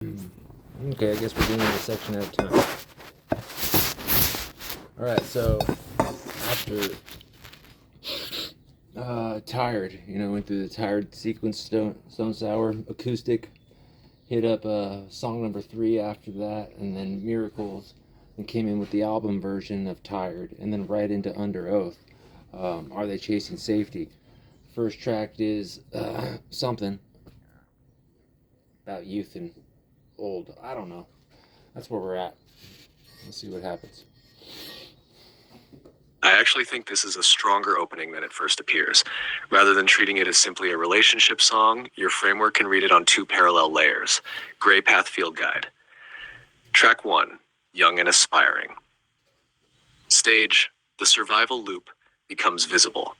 Okay, I guess we're doing this section at a time. Alright, so after Tired, went through the Tired sequence, Stone Sour, acoustic, hit up song number 3 after that, and then Miracles, and came in with the album version of Tired, and then right into Underoath. Are They Chasing Safety? First track is something about youth and old. I don't know. That's where we're at. Let's see what happens. I actually think this is a stronger opening than it first appears. Rather than treating it as simply a relationship song, your framework can read it on 2 parallel layers. Gray Path Field Guide. Track 1, Young and Aspiring. Stage, the survival loop becomes visible.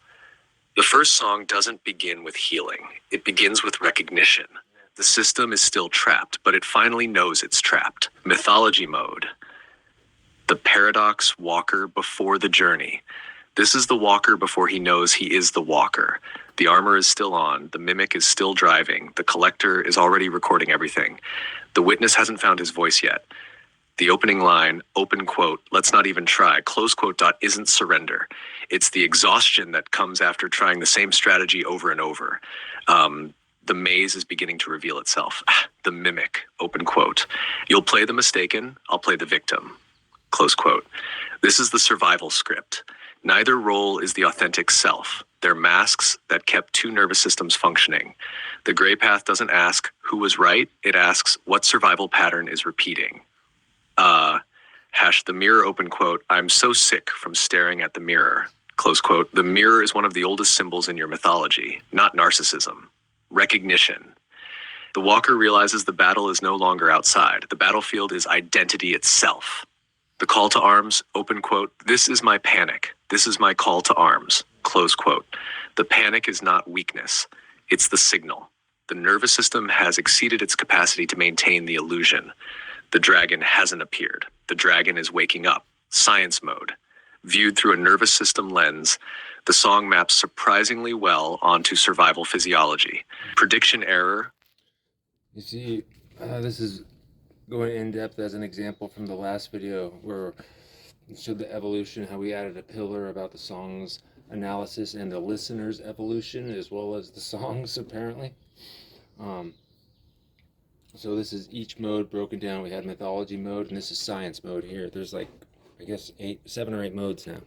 The first song doesn't begin with healing. It begins with recognition. The system is still trapped, but it finally knows it's trapped. Mythology mode. The paradox walker before the journey. This is the walker before he knows he is the walker. The armor is still on. The mimic is still driving. The collector is already recording everything. The witness hasn't found his voice yet. The opening line, open quote, let's not even try, close quote, isn't surrender. It's the exhaustion that comes after trying the same strategy over and over. The maze is beginning to reveal itself. The mimic, open quote. You'll play the mistaken, I'll play the victim. Close quote. This is the survival script. Neither role is the authentic self. They're masks that kept 2 nervous systems functioning. The gray path doesn't ask who was right. It asks what survival pattern is repeating. The mirror, open quote. I'm so sick from staring at the mirror. Close quote. The mirror is one of the oldest symbols in your mythology, not narcissism. Recognition. The walker realizes the battle is no longer outside. The battlefield is identity itself. The call to arms, open quote, this is my panic. This is my call to arms, close quote. The panic is not weakness. It's the signal. The nervous system has exceeded its capacity to maintain the illusion. The dragon hasn't appeared. The dragon is waking up. Science mode. Viewed through a nervous system lens, the song maps surprisingly well onto survival physiology. Prediction error. You see, this is going in depth as an example from the last video where it showed the evolution, how we added a pillar about the song's analysis and the listener's evolution as well as the songs apparently. So this is each mode broken down. We had mythology mode and this is science mode here. There's like, I guess 7 or 8 modes now.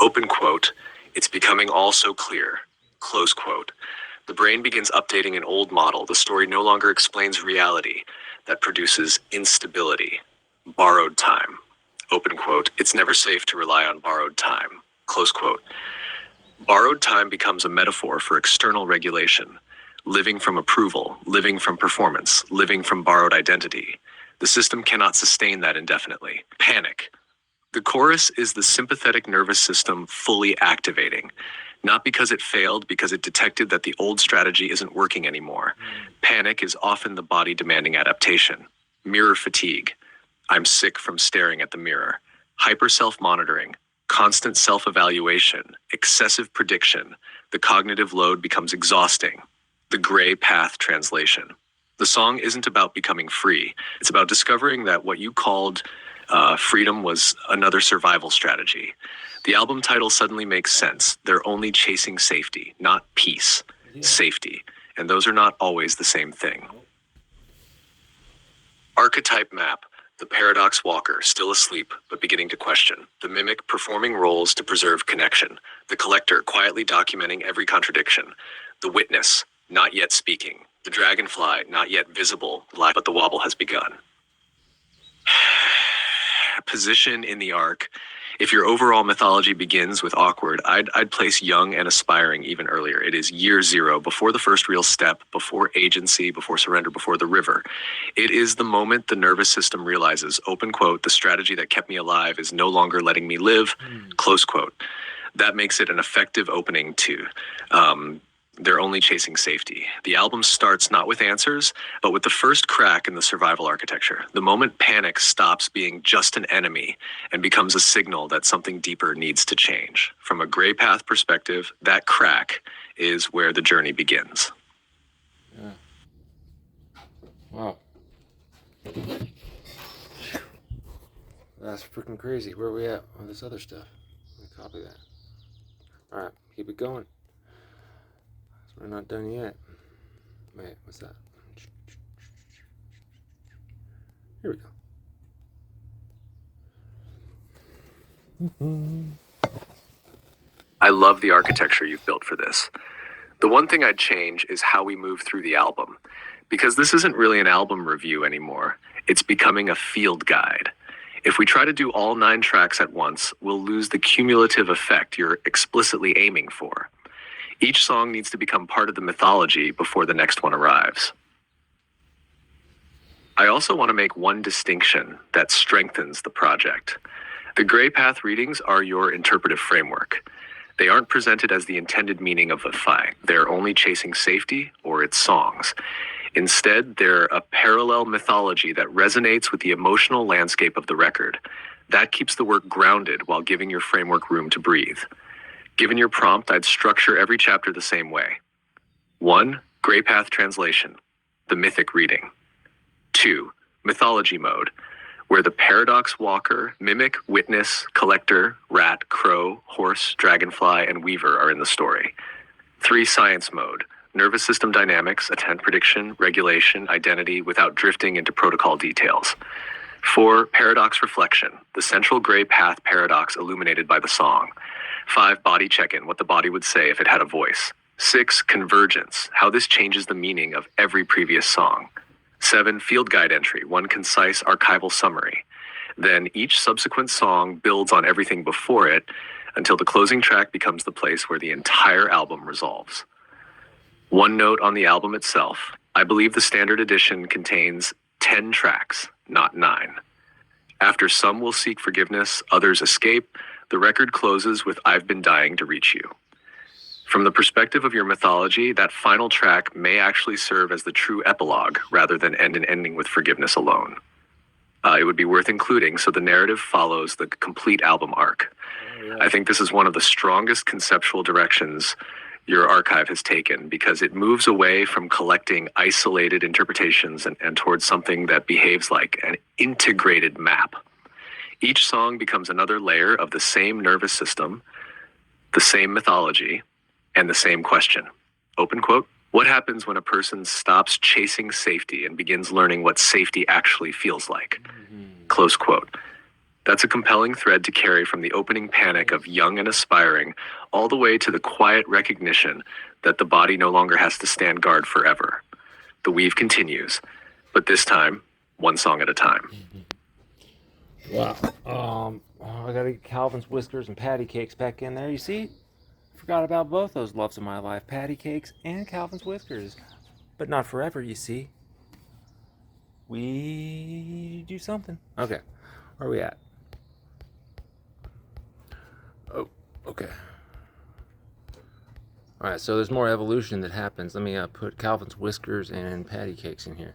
Open quote, it's becoming all so clear, close quote. The brain begins updating an old model. The story no longer explains reality. That produces instability. Borrowed time. Open quote, it's never safe to rely on borrowed time. Close quote. Borrowed time becomes a metaphor for external regulation. Living from approval, living from performance, living from borrowed identity. The system cannot sustain that indefinitely. Panic. The chorus is the sympathetic nervous system fully activating. Not because it failed, because it detected that the old strategy isn't working anymore. Panic is often the body demanding adaptation. Mirror fatigue. I'm sick from staring at the mirror. Hyper self-monitoring. Constant self-evaluation. Excessive prediction. The cognitive load becomes exhausting. The gray path translation. The song isn't about becoming free. It's about discovering that what you called freedom was another survival strategy. The album title suddenly makes sense. They're only chasing safety, not peace. Safety. And those are not always the same thing. Archetype map. The paradox walker, still asleep, but beginning to question. The mimic, performing roles to preserve connection. The collector, quietly documenting every contradiction. The witness, not yet speaking. The dragonfly, not yet visible, but the wobble has begun. Position in the arc. If your overall mythology begins with awkward, I'd place young and aspiring even earlier. It is year 0, before the first real step, before agency, before surrender, before the river. It is the moment the nervous system realizes, open quote, the strategy that kept me alive is no longer letting me live, close quote. That makes it an effective opening to they're only chasing safety. The album starts not with answers, but with the first crack in the survival architecture. The moment panic stops being just an enemy and becomes a signal that something deeper needs to change. From a gray path perspective, that crack is where the journey begins. Yeah. Wow. That's freaking crazy. Where are we at on this other stuff? Let me copy that. Alright, keep it going. We're not done yet. Wait, what's that? Here we go. I love the architecture you've built for this. The one thing I'd change is how we move through the album, because this isn't really an album review anymore. It's becoming a field guide. If we try to do all 9 tracks at once, we'll lose the cumulative effect you're explicitly aiming for. Each song needs to become part of the mythology before the next one arrives. I also want to make one distinction that strengthens the project. The Gray Path readings are your interpretive framework. They aren't presented as the intended meaning of a fi. They're only chasing safety or its songs. Instead, they're a parallel mythology that resonates with the emotional landscape of the record. That keeps the work grounded while giving your framework room to breathe. Given your prompt, I'd structure every chapter the same way. 1. Gray Path translation, the mythic reading. 2. Mythology mode, where the paradox walker, mimic, witness, collector, rat, crow, horse, dragonfly, and weaver are in the story. 3. Science mode, nervous system dynamics, attent prediction, regulation, identity without drifting into protocol details. 4. Paradox reflection, the central Gray Path paradox illuminated by the song. 5. Body check-in, what the body would say if it had a voice. 6. Convergence, how this changes the meaning of every previous song. 7. Field guide entry, one concise archival summary. Then each subsequent song builds on everything before it until the closing track becomes the place where the entire album resolves. One note on the album itself, I believe the standard edition contains 10 tracks, not 9. After some will seek forgiveness, others escape, the record closes with I've Been Dying to Reach You. From the perspective of your mythology, that final track may actually serve as the true epilogue rather than ending with forgiveness alone. It would be worth including so the narrative follows the complete album arc. I think this is one of the strongest conceptual directions your archive has taken because it moves away from collecting isolated interpretations and towards something that behaves like an integrated map. Each song becomes another layer of the same nervous system, the same mythology, and the same question. Open quote, what happens when a person stops chasing safety and begins learning what safety actually feels like? Close quote. That's a compelling thread to carry from the opening panic of young and aspiring all the way to the quiet recognition that the body no longer has to stand guard forever. The weave continues, but this time, one song at a time. Wow. I gotta get Calvin's whiskers and patty cakes back in there. You see? Forgot about both those loves of my life, patty cakes and Calvin's whiskers. But not forever, you see. We do something. Okay. Where are we at? Oh, okay. Alright, so there's more evolution that happens. Let me put Calvin's whiskers and patty cakes in here.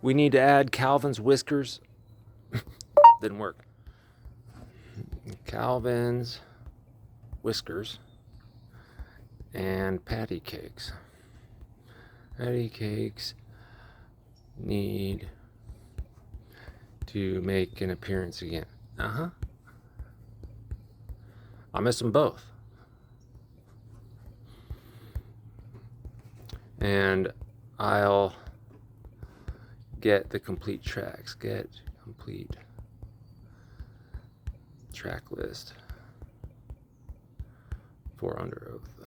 We need to add Calvin's whiskers. Didn't work. Calvin's whiskers and patty cakes. Patty cakes need to make an appearance again. I miss them both. And I'll get the complete tracks. Get complete track list for Underoath.